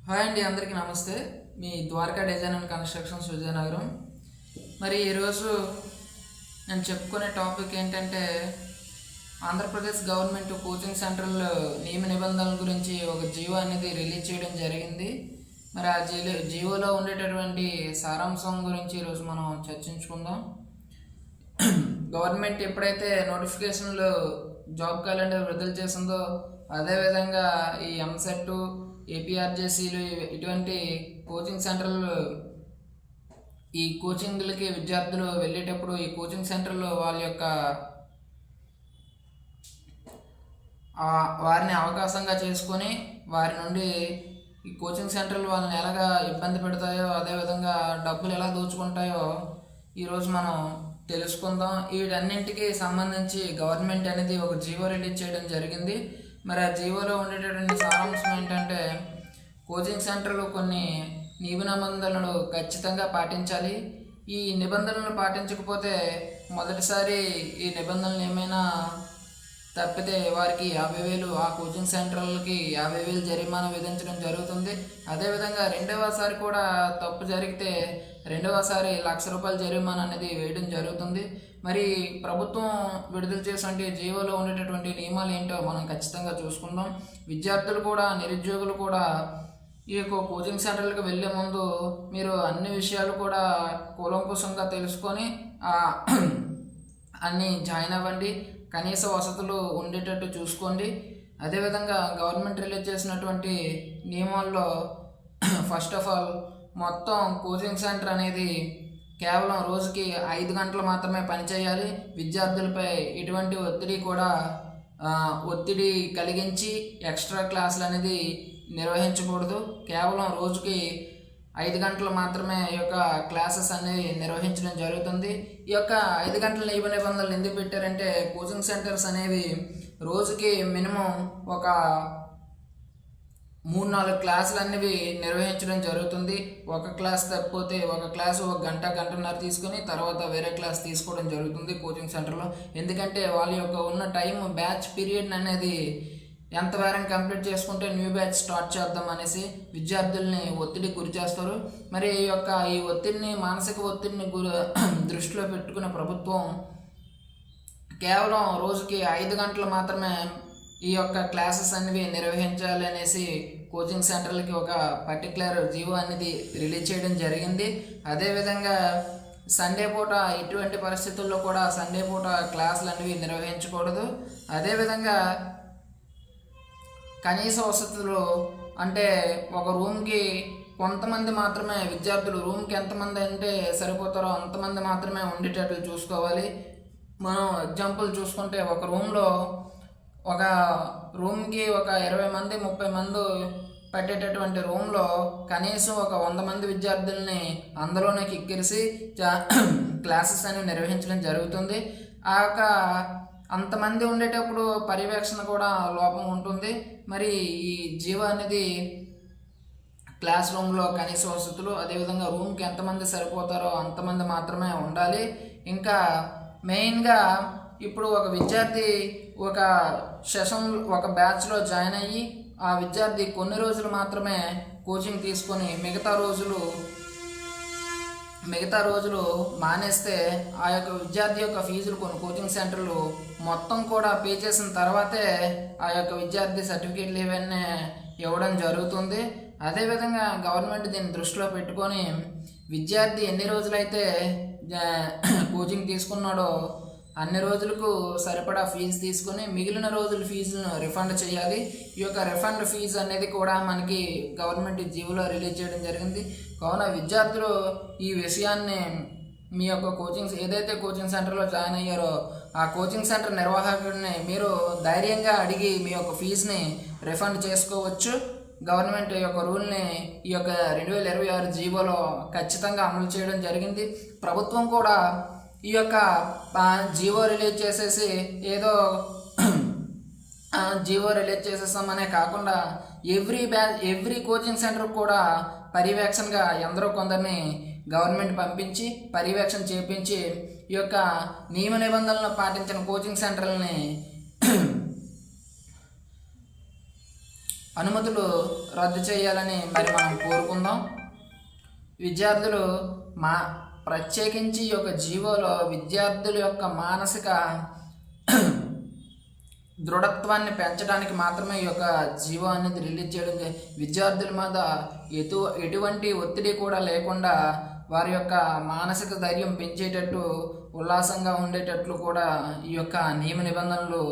Hi అండి, అందరికీ నమస్తే. మీ Dwaraka design and constructions Vizianagaram. మరి ఈరోజు నేను చెప్పుకునే టాపిక్ ఏంటంటే ఆంధ్రప్రదేశ్ గవర్నమెంట్ కోచింగ్ సెంటర్ల నియమ నిబంధనల గురించి ఒక జీవో అనేది రిలీజ్ చేయడం జరిగింది. మరి ఆ జీవోలో ఉండేటటువంటి సారాంశం గురించి ఈరోజు మనం చర్చించుకుందాం. గవర్నమెంట్ ఎప్పుడైతే నోటిఫికేషన్లు జాబ్ క్యాలెండర్ విడుదల చేసిందో అదేవిధంగా ఈ ఎంసెట్ ఏపీఆర్జేసీలు ఇటువంటి కోచింగ్ సెంటర్లు ఈ కోచింగ్లకి విద్యార్థులు వెళ్ళేటప్పుడు ఈ కోచింగ్ సెంటర్లో వాళ్ళ యొక్క వారిని అవకాశంగా చేసుకొని వారి నుండి ఈ కోచింగ్ సెంటర్లు వాళ్ళని ఎలాగా ఇబ్బంది పెడతాయో అదేవిధంగా డబ్బులు ఎలా దోచుకుంటాయో ఈరోజు మనం తెలుసుకుందాం. వీటన్నింటికి సంబంధించి గవర్నమెంట్ అనేది ఒక జీవో రిలీజ్ చేయడం జరిగింది. మరి ఆ జీవోలో ఉండేటటువంటి సారాంశం ఏంటంటే కోచింగ్ సెంటర్లు కొన్ని నియమ నిబంధనలు ఖచ్చితంగా పాటించాలి. ఈ నిబంధనలు పాటించకపోతే మొదటిసారి ఈ నిబంధనలు ఏమైనా తప్పితే వారికి 50,000 ఆ కోచింగ్ సెంటర్లకి 50,000 జరిమానా విధించడం జరుగుతుంది. అదేవిధంగా రెండవసారి కూడా తప్పు జరిగితే రెండవసారి ₹1,00,000 జరిమానా అనేది వేయడం జరుగుతుంది. మరి ప్రభుత్వం విడుదల చేసే జీవోలో ఉండేటటువంటి నియమాలు ఏంటో మనం ఖచ్చితంగా చూసుకుందాం. విద్యార్థులు కూడా నిరుద్యోగులు కూడా ఈ యొక్క కోచింగ్ సెంటర్లకు వెళ్ళే ముందు మీరు అన్ని విషయాలు కూడా కూలంకుషంగా తెలుసుకొని అన్నీ జాయిన్ అవ్వండి. కనీస వసతులు ఉండేటట్టు చూసుకోండి. అదేవిధంగా గవర్నమెంట్ రిలీజ్ చేసినటువంటి నియమాల్లో ఫస్ట్ ఆఫ్ ఆల్ మొత్తం కోచింగ్ సెంటర్ అనేది కేవలం రోజుకి 5 గంటలు మాత్రమే పనిచేయాలి. విద్యార్థులపై ఎటువంటి ఒత్తిడి కలిగించి ఎక్స్ట్రా క్లాసులు అనేది నిర్వహించకూడదు. కేవలం రోజుకి 5 గంటలు మాత్రమే ఈ యొక్క క్లాసెస్ అనేవి నిర్వహించడం జరుగుతుంది. ఈ యొక్క 5 గంటల నియమ నిబంధనలు ఎందుకు పెట్టారంటే కోచింగ్ సెంటర్స్ అనేవి రోజుకి మినిమం ఒక 3-4 క్లాసులు అనేవి నిర్వహించడం జరుగుతుంది. ఒక క్లాస్ తప్పిపోతే ఒక క్లాసు 1 గంట గంటన్నర తీసుకొని తర్వాత వేరే క్లాస్ తీసుకోవడం జరుగుతుంది కోచింగ్ సెంటర్లో. ఎందుకంటే వాళ్ళ యొక్క ఉన్న టైం బ్యాచ్ పీరియడ్ అనేది ఎంత వేరం కంప్లీట్ చేసుకుంటే న్యూ బ్యాచ్ స్టార్ట్ చేద్దాం అనేసి విద్యార్థుల్ని ఒత్తిడికి గురి చేస్తారు. మరి ఈ ఒత్తిడిని మానసిక ఒత్తిడిని దృష్టిలో పెట్టుకున్న ప్రభుత్వం కేవలం రోజుకి 5 గంటలు మాత్రమే ఈ యొక్క క్లాసెస్ అనేవి నిర్వహించాలి అనేసి కోచింగ్ సెంటర్లకి ఒక పర్టికులర్ జీవో అనేది రిలీజ్ చేయడం జరిగింది. అదేవిధంగా సండే పూట ఎటువంటి పరిస్థితుల్లో కూడా సండే పూట క్లాసులు అనేవి నిర్వహించకూడదు. అదేవిధంగా కనీస వసతులు అంటే ఒక రూమ్కి కొంతమంది మాత్రమే విద్యార్థులు రూమ్కి ఎంతమంది అంటే సరిపోతారో అంతమంది మాత్రమే ఉండేటట్లు చూసుకోవాలి. మనం ఎగ్జాంపుల్ చూసుకుంటే ఒక రూమ్కి ఒక 20 మంది 30 మంది పట్టేటటువంటి రూమ్లో కనీసం ఒక 100 మంది విద్యార్థుల్ని అందులోనే కిక్కిరిసి క్లాసెస్ అనేవి నిర్వహించడం జరుగుతుంది. ఆ యొక్క అంతమంది ఉండేటప్పుడు పర్యవేక్షణ కూడా లోపం ఉంటుంది. మరి ఈ జీవో అనేది క్లాస్ రూమ్లో కనీస వసతులు అదేవిధంగా రూమ్కి ఎంతమంది సరిపోతారో అంతమంది మాత్రమే ఉండాలి. ఇంకా మెయిన్గా ఇప్పుడు ఒక విద్యార్థి ఒక సెషన్ ఒక బ్యాచ్లో జాయిన్ అయ్యి ఆ విద్యార్థి కొన్ని రోజులు మాత్రమే కోచింగ్ తీసుకొని మిగతా రోజులు మానేస్తే ఆ యొక్క విద్యార్థి యొక్క ఫీజులు కొన్ని కోచింగ్ సెంటర్లు మొత్తం కూడా పే చేసిన తర్వాతే ఆ యొక్క విద్యార్థి సర్టిఫికేట్లు ఇవన్నీ ఇవ్వడం జరుగుతుంది. అదేవిధంగా గవర్నమెంట్ దీన్ని దృష్టిలో పెట్టుకొని విద్యార్థి ఎన్ని రోజులైతే కోచింగ్ తీసుకున్నాడో అన్ని రోజులకు సరిపడా ఫీజు తీసుకొని మిగిలిన రోజుల ఫీజులను రిఫండ్ చేయాలి. ఈ యొక్క రిఫండ్ ఫీజు అనేది కూడా మనకి గవర్నమెంట్ జీవోలో రిలీజ్ చేయడం జరిగింది. కావున విద్యార్థులు ఈ విషయాన్ని మీ యొక్క ఏదైతే కోచింగ్ సెంటర్లో జాయిన్ అయ్యారో ఆ కోచింగ్ సెంటర్ నిర్వాహకుడిని మీరు ధైర్యంగా అడిగి మీ యొక్క ఫీజుని రిఫండ్ చేసుకోవచ్చు. గవర్నమెంట్ యొక్క రూల్ని ఈ యొక్క 2026 జీవోలో ఖచ్చితంగా అమలు చేయడం జరిగింది. ప్రభుత్వం కూడా ఈ యొక్క జీవో రిలీజ్ చేసేసి ఏదో జీవో రిలీజ్ చేసేస్తామనే కాకుండా ఎవ్రీ కోచింగ్ సెంటర్ కూడా పర్యవేక్షణగా ఎందరో కొందరిని గవర్నమెంట్ పంపించి పర్యవేక్షణ చేపించి ఈ యొక్క నియమ నిబంధనలను పాటించిన కోచింగ్ సెంటర్లని అనుమతులు రద్దు చేయాలని మరి మనం కోరుకుందాం. విద్యార్థులు ప్రత్యేకించి ఈ యొక్క జీవోలో విద్యార్థుల యొక్క మానసిక దృఢత్వాన్ని పెంచడానికి మాత్రమే ఈ యొక్క జీవో అనేది రిలీజ్ చేయడం. విద్యార్థుల మీద ఎటువంటి ఒత్తిడి కూడా లేకుండా వారి యొక్క మానసిక ధైర్యం పెంచేటట్టు, ఉల్లాసంగా ఉండేటట్లు కూడా ఈ యొక్క నియమ నిబంధనలు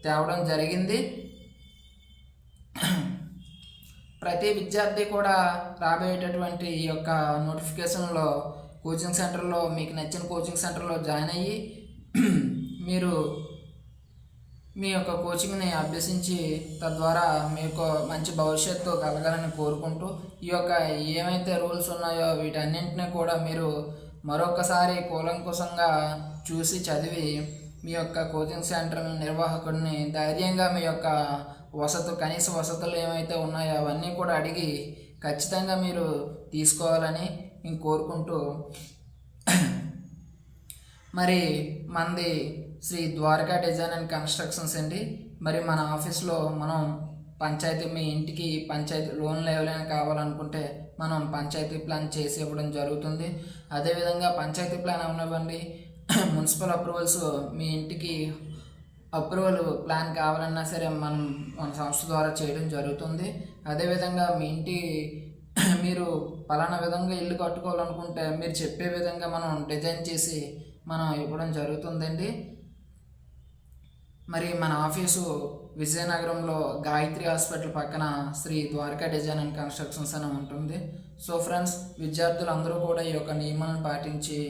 తేవడం జరిగింది. ప్రతి విద్యార్థి కూడా రాబోయేటటువంటి ఈ యొక్క నోటిఫికేషన్లో కోచింగ్ సెంటర్లో మీకు నచ్చిన కోచింగ్ సెంటర్లో జాయిన్ అయ్యి మీరు మీ యొక్క కోచింగ్ని అభ్యసించి తద్వారా మీకు మంచి భవిష్యత్తు కలగాలని కోరుకుంటూ, ఈ యొక్క ఏమైతే రూల్స్ ఉన్నాయో వీటన్నింటినీ కూడా మీరు మరొకసారి కూలంకుషంగా చూసి చదివి మీ యొక్క కోచింగ్ సెంటర్ నిర్వాహకుడిని ధైర్యంగా మీ యొక్క కనీస వసతులు ఏమైతే ఉన్నాయో అవన్నీ కూడా అడిగి ఖచ్చితంగా మీరు తీసుకోవాలని నేను కోరుకుంటూ, మరి మనది Shri Dwaraka design and constructions అండి. మరి మన ఆఫీస్లో మనం పంచాయతీ, మీ ఇంటికి పంచాయతీ లోన్లు ఎవరైనా కావాలనుకుంటే మనం పంచాయతీ ప్లాన్ చేసి ఇవ్వడం జరుగుతుంది. అదేవిధంగా పంచాయతీ ప్లాన్ అవనివ్వండి, మున్సిపల్ అప్రూవల్స్, మీ ఇంటికి అప్రూవల్ ప్లాన్ కావాలన్నా సరే మన సంస్థ ద్వారా చేయడం జరుగుతుంది. అదేవిధంగా మీ ఇంటి మీరు పలానా విధంగా ఇల్లు కట్టుకోవాలనుకుంటే మీరు చెప్పే విధంగా మనం డిజైన్ చేసి మనం ఇవ్వడం జరుగుతుందండి. మరి మన ఆఫీసు విజయనగరంలో గాయత్రి హాస్పిటల్ పక్కన Shri Dwaraka design and constructions అని ఉంటుంది. సో ఫ్రెండ్స్, విద్యార్థులందరూ కూడా ఈ యొక్క నియమాలను పాటించి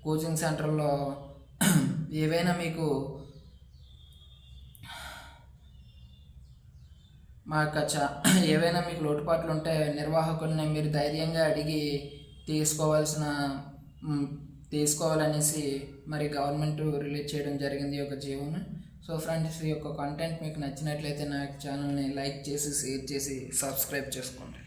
కోచింగ్ సెంటర్లో ఏవైనా మీకు ఏవైనా మీకు లోటుపాట్లు ఉంటే నిర్వాహకుల్ని మీరు ధైర్యంగా అడిగి తీసుకోవాలనేసి మరి గవర్నమెంట్ రిలీజ్ చేయడం జరిగింది ఈ యొక్క జీవోను. సో ఫ్రెండ్స్, ఈ యొక్క కంటెంట్ మీకు నచ్చినట్లయితే నా ఛానల్ని లైక్ చేసి, షేర్ చేసి, సబ్స్క్రైబ్ చేసుకోండి.